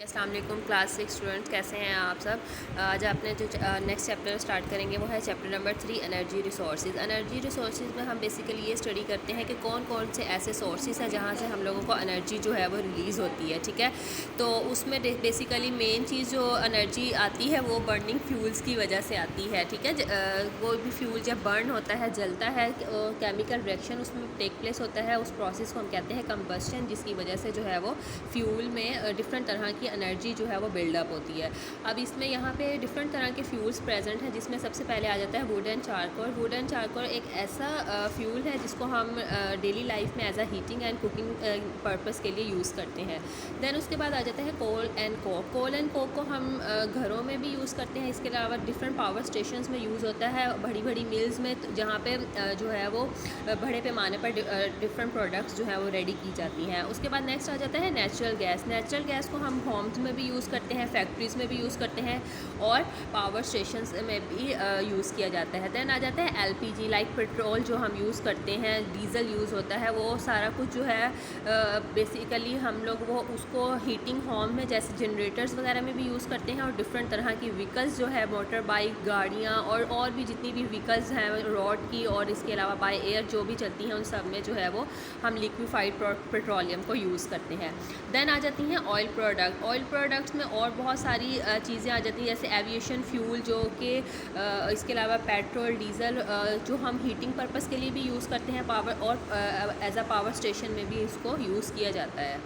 अस्सलाम वालेकुम class 6 students, कैसे हैं आप सब। आज आपने जो नेक्स्ट चैप्टर स्टार्ट करेंगे वो है chapter number 3 energy resources. Energy resources में हम बेसिकली ये स्टडी करते हैं कि कौन कौन से ऐसे सोर्सेज हैं जहाँ से हम लोगों को एनर्जी जो है वो रिलीज़ होती है। ठीक है, तो उसमें बेसिकली मेन चीज़ जो एनर्जी आती है वो बर्निंग फ्यूल्स की वजह से आती है। ठीक है, वो भी फ्यूल जब बर्न होता है, जलता है, केमिकल रिएक्शन उसमें टेक प्लेस होता है, उस प्रोसेस को हम कहते हैं कंबस्शन, जिसकी वजह से जो है वो फ्यूल में डिफरेंट तरह की एनर्जी जो है वो बिल्डअप होती है। अब इसमें यहाँ पे डिफरेंट तरह के फ्यूल्स प्रेजेंट हैं, जिसमें सबसे पहले आ जाता है wood and charcoal. Wood and charcoal एक ऐसा फ्यूल है जिसको हम डेली लाइफ में as a heating and cooking purpose के लिए यूज़ करते हैं। देन उसके बाद आ जाता है coal and coke. Coal and coke को हम घरों में भी यूज़ करते हैं, इसके अलावा डिफरेंट पावर स्टेशंस में यूज़ होता है, बड़ी बड़ी मिल्स में, जहाँ पे जो है वो बड़े पैमाने पर डिफरेंट प्रोडक्ट्स जो है वो रेडी की जाती हैं। उसके बाद नेक्स्ट आ जाता है नेचुरल गैस। नेचुरल गैस को हम होम्स में भी यूज़ करते हैं, फैक्ट्रीज़ में भी यूज़ करते हैं और पावर स्टेशंस में भी यूज़ किया जाता है। देन आ जाता है एलपीजी, लाइक पेट्रोल जो हम यूज़ करते हैं, डीज़ल यूज़ होता है, वो सारा कुछ जो है बेसिकली हम लोग वो उसको हीटिंग होम में जैसे जनरेटर्स वगैरह में भी यूज़ करते हैं, और डिफरेंट तरह की व्हीकल्स जो है मोटर बाइक, गाड़ियाँ और भी जितनी भी व्हीकल्स हैं रोड की और इसके अलावा बाय एयर जो भी चलती हैं, उन सब में जो है वो हम लिक्विफाइड पेट्रोलियम को यूज़ करते हैं। देन आ जाती हैं ऑयल प्रोडक्ट। ऑयल प्रोडक्ट्स में और बहुत सारी चीज़ें आ जाती हैं, जैसे एविएशन फ्यूल, जो कि इसके अलावा पेट्रोल, डीज़ल जो हम हीटिंग पर्पस के लिए भी यूज़ करते हैं, पावर और एज अ पावर स्टेशन में भी इसको यूज़ किया जाता है।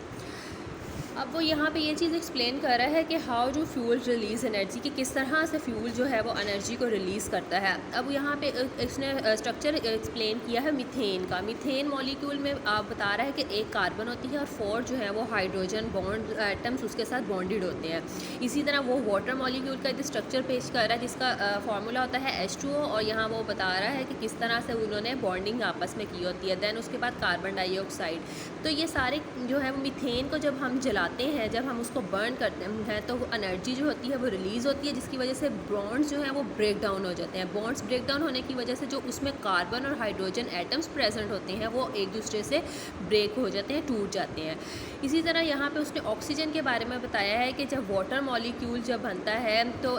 अब वो यहाँ पे ये चीज़ एक्सप्लेन कर रहा है कि हाउ जो फ्यूल रिलीज़ एनर्जी, कि किस तरह से फ्यूल जो है वो एनर्जी को रिलीज़ करता है। अब यहाँ पे इसने स्ट्रक्चर एक्सप्लेन किया है मीथेन का। मीथेन मॉलिक्यूल में आप बता रहा है कि एक कार्बन होती है और 4 जो है वो हाइड्रोजन बॉन्ड एटम्स उसके साथ बॉन्डेड होते हैं। इसी तरह वो वाटर मॉलिक्यूल का स्ट्रक्चर पेश कर रहा है, जिसका फार्मूला होता है H2O, और यहाँ वो बता रहा है कि किस तरह से उन्होंने बॉन्डिंग आपस में की होती है। देन उसके बाद कार्बन डाइऑक्साइड। तो ये सारे जो है वो मीथेन को जब हम जलाते हैं, जब हम उसको बर्न करते हैं, तो वो एनर्जी जो होती है वो रिलीज़ होती है, जिसकी वजह से बॉन्ड्स जो हैं वो ब्रेक डाउन हो जाते हैं। बॉन्ड्स ब्रेक डाउन होने की वजह से जो उसमें कार्बन और हाइड्रोजन एटम्स प्रेजेंट होते हैं वो एक दूसरे से ब्रेक हो जाते हैं, टूट जाते हैं। इसी तरह यहाँ पे उसने ऑक्सीजन के बारे में बताया है कि जब वाटर मॉलिक्यूल जब बनता है तो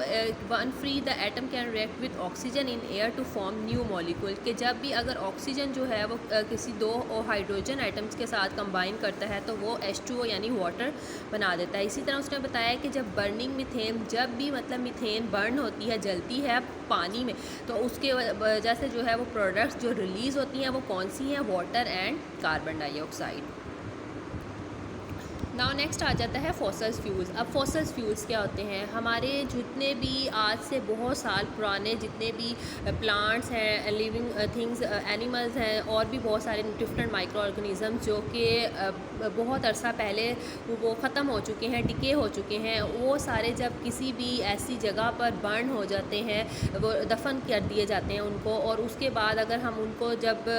one free the atom can react with oxygen in air to form new molecule, कि जब भी अगर ऑक्सीजन जो है वो किसी 2 हाइड्रोजन एटम्स के साथ कंबाइन करता है तो वो H2O यानी वाटर बना देता है। इसी तरह उसने बताया कि जब बर्निंग मीथेन, जब भी मतलब मीथेन बर्न होती है, जलती है पानी में, तो उसके वजह से जो है वो प्रोडक्ट्स जो रिलीज़ होती हैं वो कौन सी हैं, water and carbon dioxide. Now next आ जाता है फॉसल्स फ्यूल्स। अब फॉसल्स फ्यूल्स क्या होते हैं? हमारे जितने भी आज से बहुत साल पुराने जितने भी प्लांट्स हैं, लिविंग थिंग्स, एनिमल्स हैं, और भी बहुत सारे डिफरेंट माइक्रो ऑर्गेनिज़म्स जो कि बहुत अरसा पहले वो ख़त्म हो चुके हैं, डिके हो चुके हैं, वो सारे जब किसी भी ऐसी जगह पर बर्न हो जाते हैं, वो दफन कर दिए जाते हैं उनको, और उसके बाद अगर हम उनको जब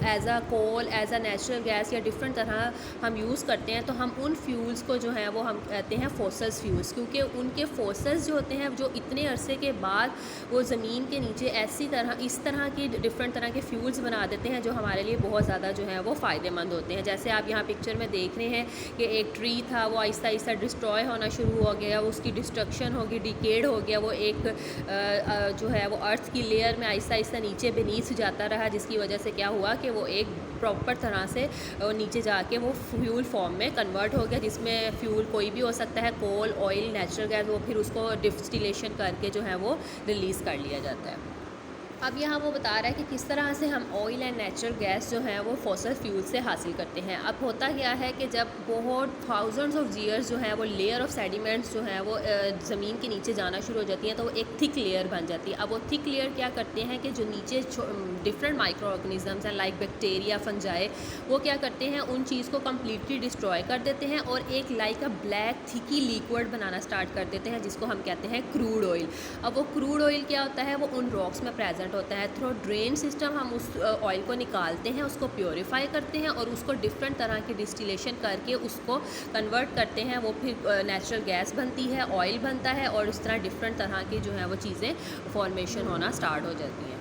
as a coal, as a natural gas या डिफरेंट तरह हम यूज़ करते हैं, तो हम उन फ्यूल्स को जो है वो हम कहते हैं फॉसल्स फ्यूल्स, क्योंकि उनके फॉसल्स जो होते हैं जो इतने अरसे के बाद वो ज़मीन के नीचे ऐसी तरह इस तरह की डिफरेंट तरह के फ्यूल्स बना देते हैं जो हमारे लिए बहुत ज़्यादा जो है वो फ़ायदेमंद होते हैं। जैसे आप यहाँ पिक्चर में देख रहे हैं कि एक ट्री था, वो आहिस्ता आहिस्ता डिस्ट्रॉय होना शुरू हो गया, उसकी डिस्ट्रक्शन होगी, डिकेड हो गया, वो एक जो है वो अर्थ की लेयर में आहिस्ता आहिस्ता नीचे बेनीथ जाता रहा, जिसकी वजह से क्या हुआ कि वो एक प्रॉपर तरह से नीचे जाके वो फ्यूल फॉर्म में कन्वर्ट हो गया, जिसमें फ्यूल कोई भी हो सकता है, कोल, ऑयल, नेचुरल गैस, वो फिर उसको डिस्टिलेशन करके जो है वो रिलीज़ कर लिया जाता है। अब यहाँ वो बता रहा है कि किस तरह से हम ऑयल एंड नेचुरल गैस जो है वो फॉसल फ्यूल से हासिल करते हैं। अब होता क्या है कि जब बहुत थाउजेंड्स ऑफ ईयर्स जो है वो लेयर ऑफ सेडिमेंट्स जो है वो ज़मीन के नीचे जाना शुरू हो जाती हैं, तो वो एक थिक लेयर बन जाती है। अब वो थिक लेयर क्या करते हैं कि जो नीचे डिफरेंट माइक्रो ऑर्गेनिजम्स हैं, लाइक बैक्टीरिया, फंजाई, वो क्या करते हैं, उन चीज़ को कम्प्लीटली डिस्ट्रॉय कर देते हैं और एक like a black thick liquid बनाना स्टार्ट कर देते हैं, जिसको हम कहते हैं क्रूड ऑयल। अब वो क्रूड ऑयल क्या होता है, वो उन रॉक्स में प्रेजेंट होता है। थ्रू ड्रेन सिस्टम हम उस ऑयल को निकालते हैं, उसको प्योरीफाई करते हैं और उसको डिफरेंट तरह की डिस्टिलेशन करके उसको कन्वर्ट करते हैं। वो फिर नेचुरल गैस बनती है, ऑयल बनता है, और इस तरह डिफरेंट तरह की जो है वो चीज़ें फॉर्मेशन होना स्टार्ट हो जाती हैं।